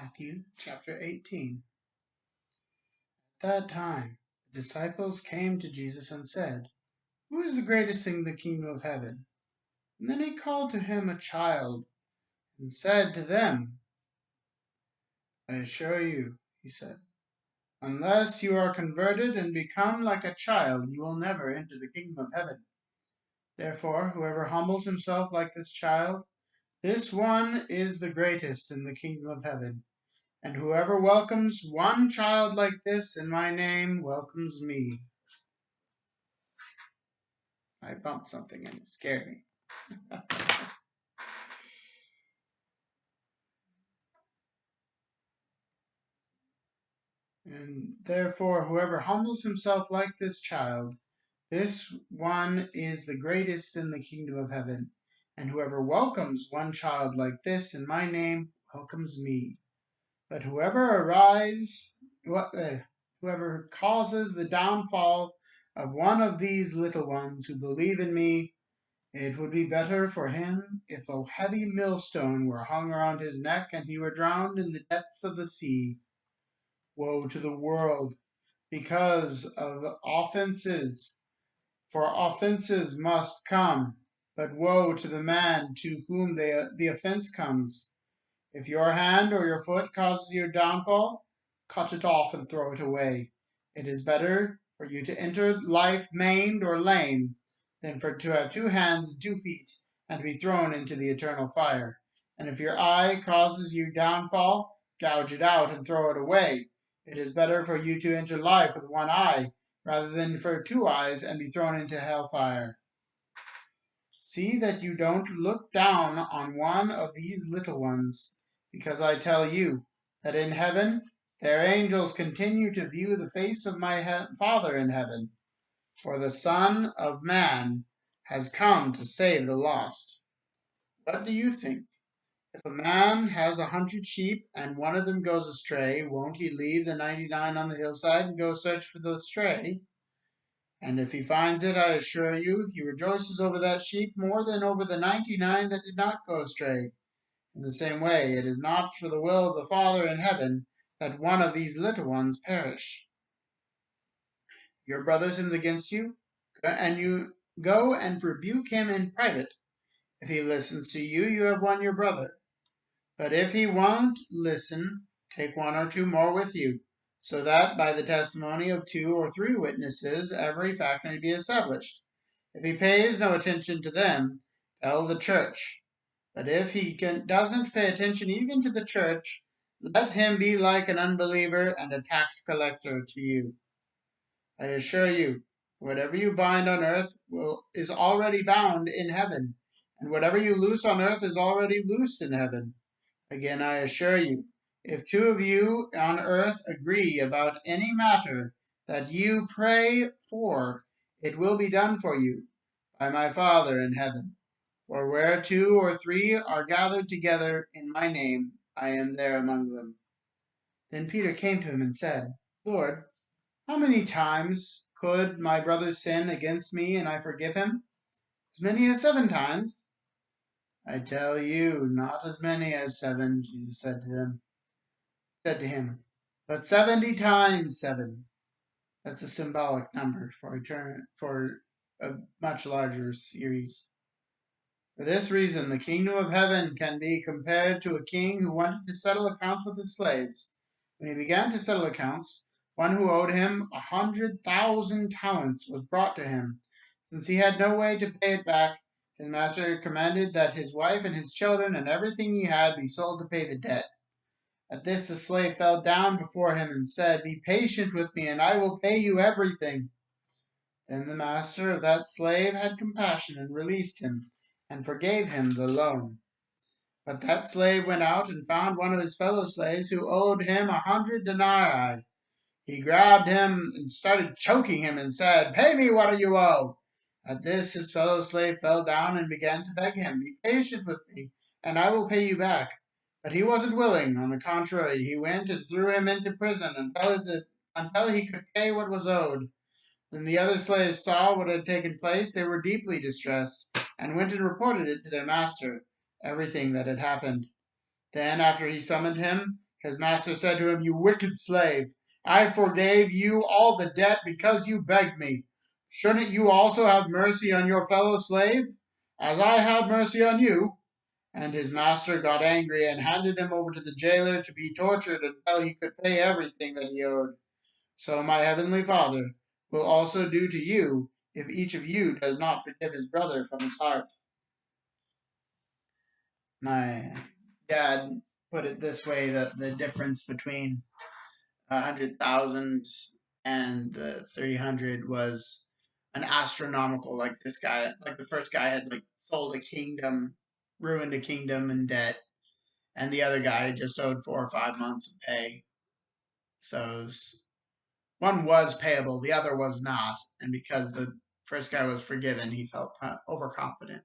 Matthew chapter 18. At that time, the disciples came to Jesus and said, "Who is the greatest in the kingdom of heaven?" And then he called to him a child and said to them, "I assure you," he said, "unless you are converted and become like a child, you will never enter the kingdom of heaven. Therefore, whoever humbles himself like this child, this one is the greatest in the kingdom of heaven. And whoever welcomes one child like this in my name welcomes me." I bumped something and it scared me. And therefore, whoever humbles himself like this child, this one is the greatest in the kingdom of heaven. And whoever welcomes one child like this in my name welcomes me. But whoever causes the downfall of one of these little ones who believe in me, it would be better for him if a heavy millstone were hung around his neck and he were drowned in the depths of the sea. Woe to the world because of offenses, for offenses must come, but woe to the man to whom the offense comes. If your hand or your foot causes your downfall, cut it off and throw it away. It is better for you to enter life maimed or lame than for to have 2 hands and 2 feet and to be thrown into the eternal fire. And if your eye causes you downfall, gouge it out and throw it away. It is better for you to enter life with 1 eye rather than for 2 eyes and be thrown into hellfire. See that you don't look down on one of these little ones, because I tell you that in heaven their angels continue to view the face of my Father in heaven. For the Son of Man has come to save the lost. What do you think? If a man has 100 sheep and one of them goes astray, won't he leave the 99 on the hillside and go search for the stray? And if he finds it, I assure you, he rejoices over that sheep more than over the 99 that did not go astray. In the same way, it is not for the will of the Father in heaven that one of these little ones perish. Your brother sins against you, and you go and rebuke him in private. If he listens to you, you have won your brother. But if he won't listen, take 1 or 2 more with you, so that by the testimony of 2 or 3 witnesses every fact may be established. If he pays no attention to them, tell the church. But if he doesn't pay attention even to the church, let him be like an unbeliever and a tax collector to you. I assure you, whatever you bind on earth is already bound in heaven, and whatever you loose on earth is already loosed in heaven. Again, I assure you, if 2 of you on earth agree about any matter that you pray for, it will be done for you by my Father in heaven. For where 2 or 3 are gathered together in my name, I am there among them. Then Peter came to him and said, Lord, how many times could my brother sin against me and I forgive him? As many as 7 times? I tell you, not as many as 7, Jesus said to him, but 70 times 7. That's a symbolic number for a much larger series. For this reason, the kingdom of heaven can be compared to a king who wanted to settle accounts with his slaves. When he began to settle accounts, one who owed him 100,000 talents was brought to him. Since he had no way to pay it back, his master commanded that his wife and his children and everything he had be sold to pay the debt. At this the slave fell down before him and said, Be patient with me, and I will pay you everything. Then the master of that slave had compassion and released him, and forgave him the loan. But that slave went out and found one of his fellow slaves who owed him 100 denarii. He grabbed him and started choking him and said, Pay me what you owe. At this his fellow slave fell down and began to beg him, Be patient with me, and I will pay you back. But he wasn't willing. On the contrary, he went and threw him into prison until he could pay what was owed. When the other slaves saw what had taken place, they were deeply distressed, and went and reported it to their master, everything that had happened. Then, after he summoned him, His master said to him, "You wicked slave, I forgave you all the debt because you begged me. Shouldn't you also have mercy on your fellow slave, as I had mercy on you?" And his master got angry and handed him over to the jailer to be tortured until he could pay everything that he owed. So my heavenly Father will also do to you if each of you does not forgive his brother from his heart. My dad put it this way, that the difference between 100,000 and the 300 was an astronomical. Like this guy, like the first guy had like sold a kingdom, ruined a kingdom in debt, and the other guy just owed 4 or 5 months of pay. So one was payable, the other was not, and because the first guy was forgiven, he felt overconfident.